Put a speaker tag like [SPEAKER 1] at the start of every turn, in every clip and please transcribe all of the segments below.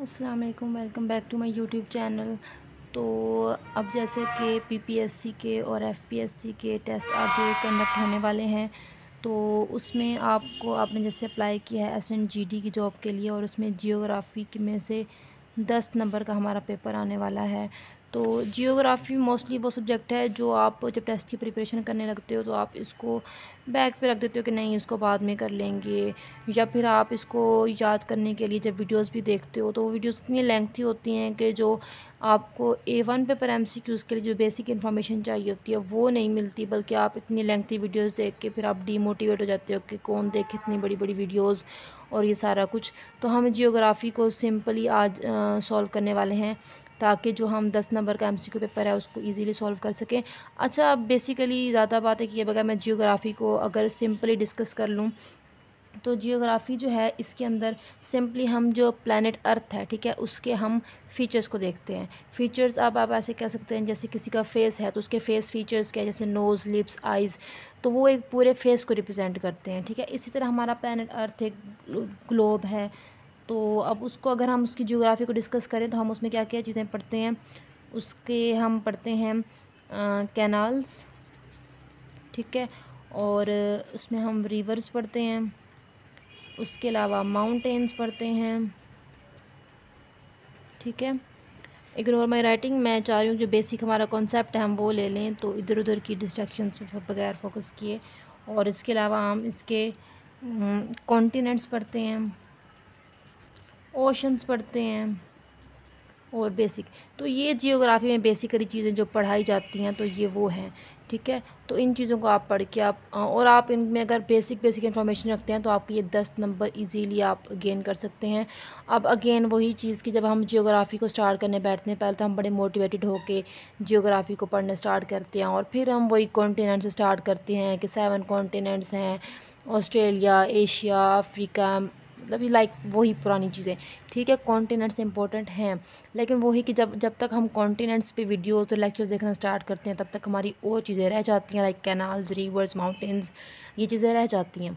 [SPEAKER 1] अस्सलाम वालेकुम, welcome back to my YouTube channel. तो अब जैसे कि पीपीएससी के और एफपीएससी के टेस्ट आगे कंडक्ट होने वाले हैं, तो उसमें आपने जैसे अप्लाई किया है एसएनजीडी की जॉब के लिए और उसमें जियोग्राफ़ी में से 10 नंबर का हमारा पेपर आने वाला है। तो जियोग्राफ़ी मोस्टली वो सब्जेक्ट है जो आप जब टेस्ट की प्रिपरेशन करने लगते हो तो आप इसको बैक पे रख देते हो कि नहीं इसको बाद में कर लेंगे, या फिर आप इसको याद करने के लिए जब वीडियोस भी देखते हो तो वो वीडियोस इतनी लेंथी होती हैं कि जो आपको A1 पेपर एमसीक्यूज़ के लिए जो बेसिक इन्फॉर्मेशन चाहिए होती है वो नहीं मिलती, बल्कि आप इतनी लेंथी वीडियोस देख के फिर आप डीमोटिवेट हो जाते हो कि कौन देखे इतनी बड़ी बड़ी वीडियोस और ये सारा कुछ। तो हम जियोग्राफ़ी को सिंपली आज सॉल्व करने वाले हैं ताकि जो हम 10 नंबर का एमसीक्यू पेपर है उसको इजीली सॉल्व कर सकें। अच्छा, अब बेसिकली ज़्यादा बातें किए बगैर मैं जियोग्राफ़ी को अगर सिंपली डिस्कस कर लूँ तो जियोग्राफ़ी जो है इसके अंदर सिंपली हम जो प्लैनेट अर्थ है, ठीक है, उसके हम फ़ीचर्स को देखते हैं। फ़ीचर्स अब आप ऐसे कह सकते हैं जैसे किसी का फेस है तो उसके फेस फ़ीचर्स क्या है, जैसे नोज़, लिप्स, आइज़, तो वो एक पूरे फेस को रिप्रेजेंट करते हैं, ठीक है। इसी तरह हमारा प्लैनेट अर्थ एक ग्लोब है। तो अब उसको अगर हम उसकी जियोग्राफ़ी को डिस्कस करें तो हम उसमें क्या क्या चीज़ें पढ़ते हैं, उसके हम पढ़ते हैं कैनाल्स, ठीक है, और उसमें हम रिवर्स पढ़ते हैं, उसके अलावा माउंटेन्स पढ़ते हैं, ठीक है। इग्नोर माई राइटिंग, मैं चाह रही हूँ जो बेसिक हमारा कॉन्सेप्ट है हम वो ले लें, तो इधर उधर की डिस्ट्रैक्शंस बगैर फोकस किए। और इसके अलावा हम इसके कॉन्टिनेंट्स पढ़ते हैं, ओशंस पढ़ते हैं और बेसिक। तो ये जियोग्राफी में बेसिकली चीज़ें जो पढ़ाई जाती हैं तो ये वो हैं, ठीक है। तो इन चीज़ों को आप पढ़ के आप और आप इनमें अगर बेसिक इन्फॉर्मेशन रखते हैं तो आपके ये 10 नंबर इजीली आप गेन कर सकते हैं। अब अगेन वही चीज़ कि जब हम जियोग्राफ़ी को स्टार्ट करने बैठते हैं पहले तो हम बड़े मोटिवेटेड होके जियोग्राफ़ी को पढ़ने स्टार्ट करते हैं और फिर हम वही कॉन्टिनेंट से स्टार्ट करते हैं कि 7 कॉन्टिनेंट्स हैं, ऑस्ट्रेलिया, एशिया, अफ्रीका, मतलब ये लाइक वही पुरानी चीज़ें, ठीक है। कॉन्टिनेंट्स इंपॉर्टेंट हैं, लेकिन वही कि जब जब तक हम कॉन्टिनेंट्स पे वीडियोस और लेक्चर्स देखना स्टार्ट करते हैं तब तक हमारी और चीज़ें रह जाती हैं, लाइक कैनाल्स, रिवर्स, माउंटेन्स, ये चीज़ें रह जाती हैं।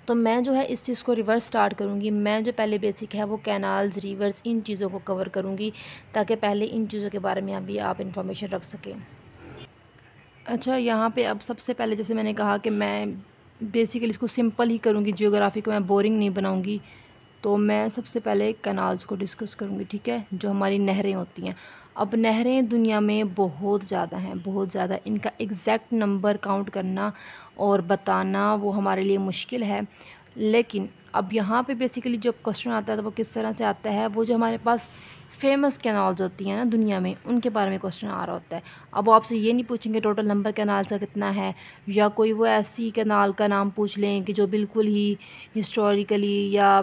[SPEAKER 1] तो मैं जो है इस चीज़ को रिवर्स स्टार्ट करूँगी। मैं जो पहले बेसिक है वो कैनाल्स, रिवर्स, इन चीज़ों को कवर करूँगी ताकि पहले इन चीज़ों के बारे में अभी आप इन्फॉर्मेशन रख सकें। अच्छा, यहाँ पे अब सबसे पहले जैसे मैंने कहा कि मैं बेसिकली इसको सिंपल ही करूँगी, जियोग्राफ़ी को मैं बोरिंग नहीं बनाऊँगी। तो मैं सबसे पहले कैनाल्स को डिस्कस करूँगी, ठीक है, जो हमारी नहरें होती हैं। अब नहरें दुनिया में बहुत ज़्यादा हैं, बहुत ज़्यादा। इनका एग्जैक्ट नंबर काउंट करना और बताना वो हमारे लिए मुश्किल है। लेकिन अब यहाँ पे बेसिकली जो क्वेश्चन आता है तो वो किस तरह से आता है, वो जो हमारे पास फेमस कैनाल्स होती हैं ना दुनिया में, उनके बारे में क्वेश्चन आ रहा होता है। अब वो आपसे ये नहीं पूछेंगे टोटल नंबर कैनाल्स का कितना है, या कोई वो ऐसी कैनाल का नाम पूछ लें कि जो बिल्कुल ही हिस्टोरिकली या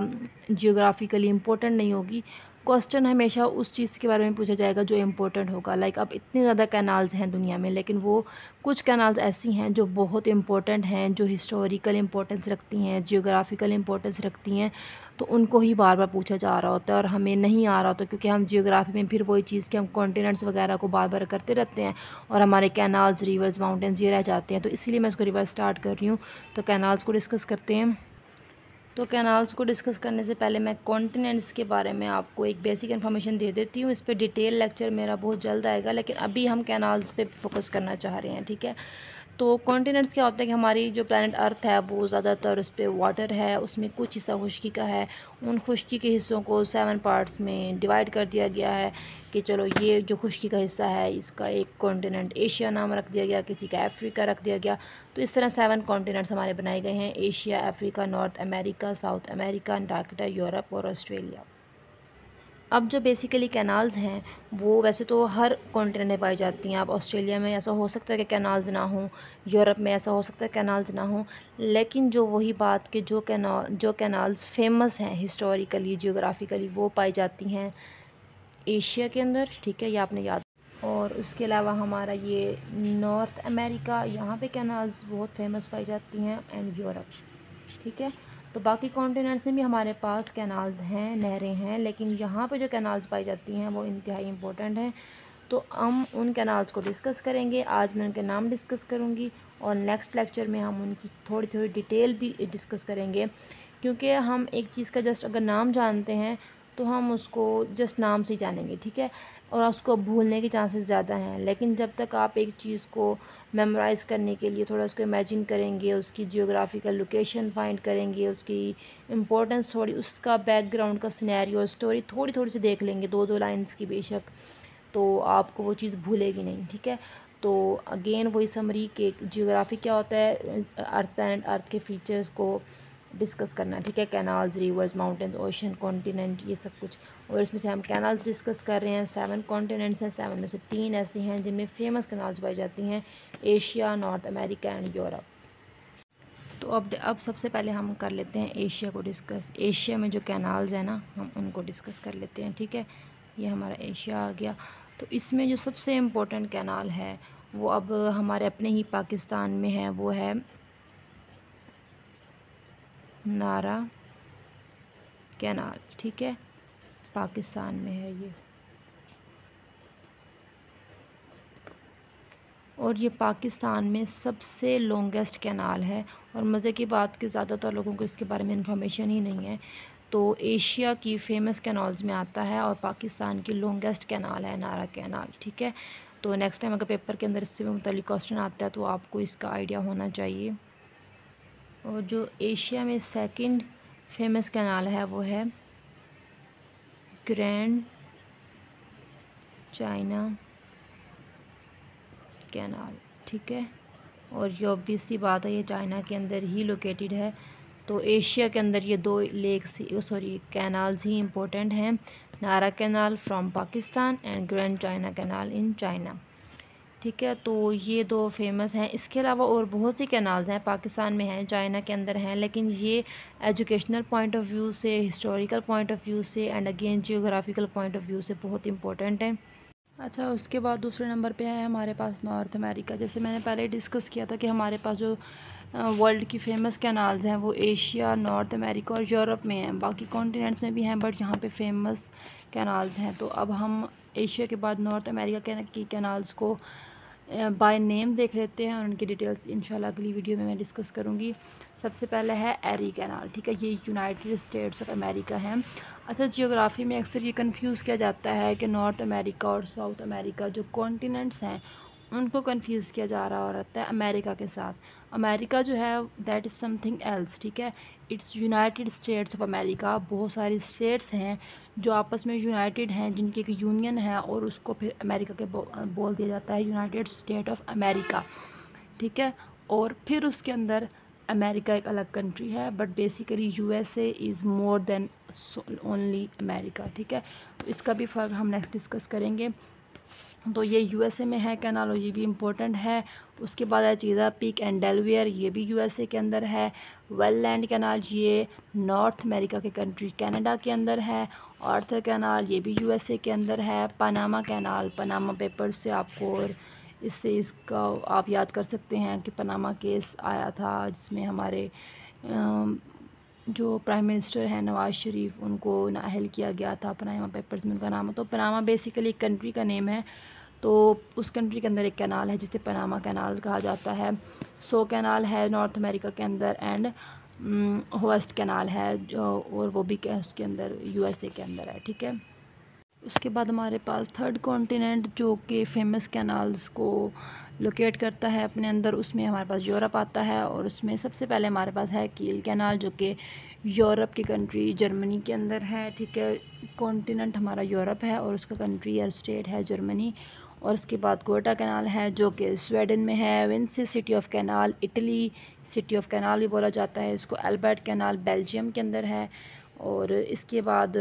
[SPEAKER 1] जियोग्राफिकली इम्पोर्टेंट नहीं होगी। क्वेश्चन हमेशा उस चीज़ के बारे में पूछा जाएगा जो इम्पोर्टेंट होगा। लाइक अब इतने ज़्यादा कैनाल्स हैं दुनिया में, लेकिन वो कुछ कैनाल्स ऐसी हैं जो बहुत इम्पोर्टेंट हैं, जो हिस्टोरिकल इम्पोर्टेंस रखती हैं, जियोग्राफिकल इम्पोर्टेंस रखती हैं, तो उनको ही बार बार पूछा जा रहा होता है और हमें नहीं आ रहा होता, क्योंकि हम जियोग्राफी में फिर वही चीज़ कि हम कॉन्टिनेंट्स वगैरह को बार बार करते रहते हैं और हमारे कैनाल्स, रिवर्स, माउंटेन्स ये रह जाते हैं। तो इसीलिए मैं इसको रिवर्स स्टार्ट कर रही हूँ। तो कैनाल्स को डिस्कस करते हैं। तो कैनाल्स को डिस्कस करने से पहले मैं कॉन्टिनेंट्स के बारे में आपको एक बेसिक इन्फॉर्मेशन दे देती हूँ। इस पर डिटेल लेक्चर मेरा बहुत जल्द आएगा, लेकिन अभी हम कैनाल्स पे फोकस करना चाह रहे हैं, ठीक है। तो कॉन्टिनेंट्स क्या होता है कि हमारी जो प्लैनेट अर्थ है वो ज़्यादातर उस पर वाटर है, उसमें कुछ हिस्सा खुश्की का है। उन खुश्की के हिस्सों को 7 पार्ट्स में डिवाइड कर दिया गया है कि चलो ये जो खुश्की का हिस्सा है इसका एक कॉन्टिनेंट एशिया नाम रख दिया गया, किसी का अफ्रीका रख दिया गया। तो इस तरह 7 कॉन्टिनेंट्स हमारे बनाए गए हैं: Asia, Africa, north America, south America, Antarctica, Europe और ऑस्ट्रेलिया। अब जो बेसिकली कैनाल्स हैं वो वैसे तो हर कॉन्टिनेंट में पाई जाती हैं। अब ऑस्ट्रेलिया में ऐसा हो सकता है कि कैनाल्स ना हों, यूरोप में ऐसा हो सकता है कैनाल्स ना हों, लेकिन जो वही बात कि जो कैनाल्स फेमस हैं हिस्टोरिकली, जियोग्राफिकली, वो पाई जाती हैं एशिया के अंदर, ठीक है, ये आपने याद। और उसके अलावा हमारा ये नॉर्थ अमेरिका, यहाँ पे कैनाल्स बहुत फेमस पाई जाती हैं, एंड यूरोप, ठीक है। तो बाकी कॉन्टिनेंट्स में भी हमारे पास कैनाल्स हैं, नहरें हैं, लेकिन यहाँ पे जो कैनाल्स पाई जाती हैं वो इंतहाई इम्पोर्टेंट हैं। तो हम उन कैनाल्स को डिस्कस करेंगे। आज मैं उनके नाम डिस्कस करूँगी और नेक्स्ट लेक्चर में हम उनकी थोड़ी थोड़ी डिटेल भी डिस्कस करेंगे, क्योंकि हम एक चीज़ का जस्ट अगर नाम जानते हैं तो हम उसको जस्ट नाम से ही जानेंगे, ठीक है, और उसको भूलने के चांसेस ज़्यादा हैं। लेकिन जब तक आप एक चीज़ को मेमोराइज़ करने के लिए थोड़ा उसको इमेजिन करेंगे, उसकी जियोग्राफिकल लोकेशन फाइंड करेंगे, उसकी इम्पोर्टेंस थोड़ी, उसका बैकग्राउंड का सिनेरियो और स्टोरी थोड़ी थोड़ी सी देख लेंगे, 2-2 लाइन्स की बेशक, तो आपको वो चीज़ भूलेगी नहीं, ठीक है। तो अगेन वही समरी कि जियोग्राफी क्या होता है, अर्थ एंड अर्थ के फीचर्स को डिस्कस करना, ठीक है, canals, reverse, mountains, ocean, continent, ये सब कुछ। और इसमें से हम कैनाल्स डिस्कस कर रहे हैं। 7 कॉन्टिनेंट्स हैं, 7 में से 3 ऐसे हैं जिनमें फेमस कैनाल्स पाई जाती हैं, Asia, north America and Europe. तो अब सबसे पहले हम कर लेते हैं एशिया को डिस्कस। एशिया में जो कैनाल्स हैं ना, हम उनको डिस्कस कर लेते हैं, ठीक है। ये हमारा एशिया आ गया। तो इसमें जो सबसे इम्पोर्टेंट कैनाल है वो अब हमारे अपने ही पाकिस्तान में है, वो है नारा कैनाल, ठीक है, पाकिस्तान में है ये। और ये पाकिस्तान में सबसे लॉन्गेस्ट कैनाल है। और मज़े की बात कि ज़्यादातर लोगों को इसके बारे में इन्फॉर्मेशन ही नहीं है। तो एशिया की फ़ेमस कैनाल्स में आता है और पाकिस्तान की लॉन्गेस्ट कैनाल है नारा कैनाल, ठीक है। तो नेक्स्ट टाइम अगर पेपर के अंदर इससे मुतल्लिक़ क्वेश्चन आता है तो आपको इसका आइडिया होना चाहिए। और जो एशिया में सेकंड फेमस कैनाल है वो है ग्रैंड चाइना कैनाल, ठीक है। और ये ऑब्वियस सी बात है, ये चाइना के अंदर ही लोकेटेड है। तो एशिया के अंदर ये 2 लेक्स कैनाल्स ही इम्पोर्टेंट हैं, नारा canal from Pakistan and grand China canal in China, ठीक है। तो ये 2 फेमस हैं। इसके अलावा और बहुत सी कैनाल्स हैं, पाकिस्तान में हैं, चाइना के अंदर हैं, लेकिन ये एजुकेशनल पॉइंट ऑफ व्यू से, हिस्टोरिकल पॉइंट ऑफ व्यू से and again geographical point of view से बहुत इंपॉर्टेंट हैं। अच्छा, उसके बाद दूसरे नंबर पे है हमारे पास नॉर्थ अमेरिका। जैसे मैंने पहले डिस्कस किया था कि हमारे पास जो वर्ल्ड की फ़ेमस कैनाल्स हैं वो एशिया, नॉर्थ अमेरिका और यूरोप में हैं। बाकी कॉन्टिनेंट्स में भी हैं बट यहाँ पे फेमस कैनाल्स हैं। तो अब हम एशिया के बाद नॉर्थ अमेरिका की कैनाल्स को बाय नेम देख लेते हैं और उनकी डिटेल्स इंशाल्लाह अगली वीडियो में मैं डिस्कस करूँगी। सबसे पहले है एरी कैनाल, ठीक है, ये यूनाइटेड स्टेट्स ऑफ अमेरिका है। अच्छा, जियोग्राफी में अक्सर ये कंफ्यूज किया जाता है कि नॉर्थ अमेरिका और साउथ अमेरिका जो कॉन्टिनेंट्स हैं उनको कंफ्यूज किया जा रहा रहता है अमेरिका के साथ। अमेरिका जो है दैट इज़ समथिंग एल्स, ठीक है, it's United states of America. बहुत सारी स्टेट्स हैं जो आपस में यूनाइटेड हैं, जिनकी एक यूनियन है और उसको फिर अमेरिका के बोल दिया जाता है यूनाइटेड स्टेट ऑफ अमेरिका, ठीक है। और फिर उसके अंदर अमेरिका एक अलग कंट्री है but basically USA is more than only America, ठीक है। तो इसका भी फ़र्क हम नेक्स्ट डिस्कस करेंगे। तो ये यूएसए में है कैनाल और ये भी इम्पोर्टेंट है। उसके बाद है चीज़ापीक एंड डेलवेयर, ये भी यूएसए के अंदर है। वेललैंड कैनाल ये नॉर्थ अमेरिका के कंट्री कनाडा के अंदर है। आर्थर कैनाल ये भी यूएसए के अंदर है। पनामा कैनाल, पनामा पेपर्स से आपको और इससे इसका आप याद कर सकते हैं कि पनामा केस आया था जिसमें हमारे जो प्राइम मिनिस्टर हैं नवाज़ शरीफ, उनको नाअहल किया गया था। पनामा पेपर्स में उनका नाम है। तो पनामा बेसिकली एक कंट्री का नेम है। तो उस कंट्री के अंदर एक कैनाल है जिसे पनामा कैनाल कहा जाता है। सो कैनाल है नॉर्थ अमेरिका के अंदर एंड वेस्ट कैनाल है जो, और वो भी उसके अंदर यूएसए के अंदर है, ठीक है। उसके बाद हमारे पास थर्ड कॉन्टिनेंट जो कि फेमस कैनाल्स को लोकेट करता है अपने अंदर, उसमें हमारे पास यूरोप आता है। और उसमें सबसे पहले हमारे पास है कील कैनाल जो कि यूरोप की कंट्री जर्मनी के अंदर है, ठीक है। कॉन्टिनेंट हमारा यूरोप है और उसका कंट्री या स्टेट है जर्मनी। और उसके बाद गोटा कैनाल है जो कि स्वीडन में है। Vinci city of canal Italy city of canal भी बोला जाता है इसको। अल्बर्ट कैनाल बेल्जियम के अंदर है। और इसके बाद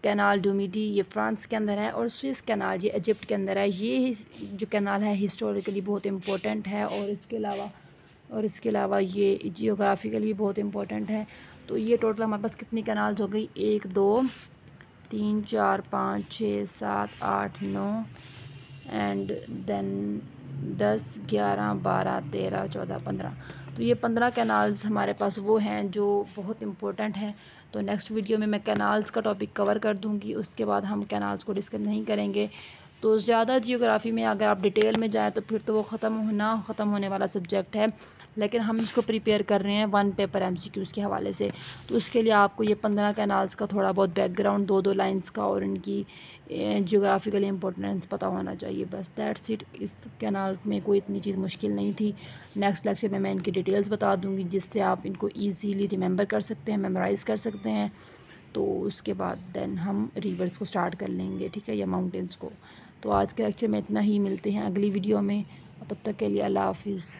[SPEAKER 1] कैनाल डूमिडी ये फ्रांस के अंदर है। और स्विस कैनाल ये इजिप्ट के अंदर है। ये जो कैनाल है हिस्टोरिकली बहुत इम्पोर्टेंट है और इसके अलावा ये जियोग्राफिकली भी बहुत इम्पोर्टेंट है। तो ये टोटल हमारे पास कितनी कैनाल्स हो गई, 1 2 3 4 5 6 7 8 9 एंड देन 10 11 12 13 14 15। तो ये 15 कैनाल्स हमारे पास वो हैं जो बहुत इम्पोर्टेंट हैं। तो नेक्स्ट वीडियो में मैं कैनाल्स का टॉपिक कवर कर दूंगी, उसके बाद हम कैनाल्स को डिस्कस नहीं करेंगे।
[SPEAKER 2] तो ज़्यादा जियोग्राफ़ी में अगर आप डिटेल में जाएँ तो फिर तो वो ख़त्म होने वाला सब्जेक्ट है, लेकिन हम इसको प्रिपेयर कर रहे हैं 1 पेपर MCQs के हवाले से। तो उसके लिए आपको ये 15 कैनाल्स का थोड़ा बहुत बैकग्राउंड, 2-2 लाइन्स का और इनकी जियोग्राफिकल इम्पोर्टेंस पता होना चाहिए, बस दैट्स इट। इस कैनाल में कोई इतनी चीज़ मुश्किल नहीं थी। नेक्स्ट लेक्चर में मैं इनकी डिटेल्स बता दूँगी, जिससे आप इनको ईज़िली रिमेंबर कर सकते हैं, मेमोराइज़ कर सकते हैं। तो उसके बाद देन हम रिवर्स को स्टार्ट कर लेंगे, ठीक है, या माउंटेन्स को। तो आज के लेक्चर में इतना ही, मिलते हैं अगली वीडियो में। तब तक के लिए अल्लाह हाफ़िज़।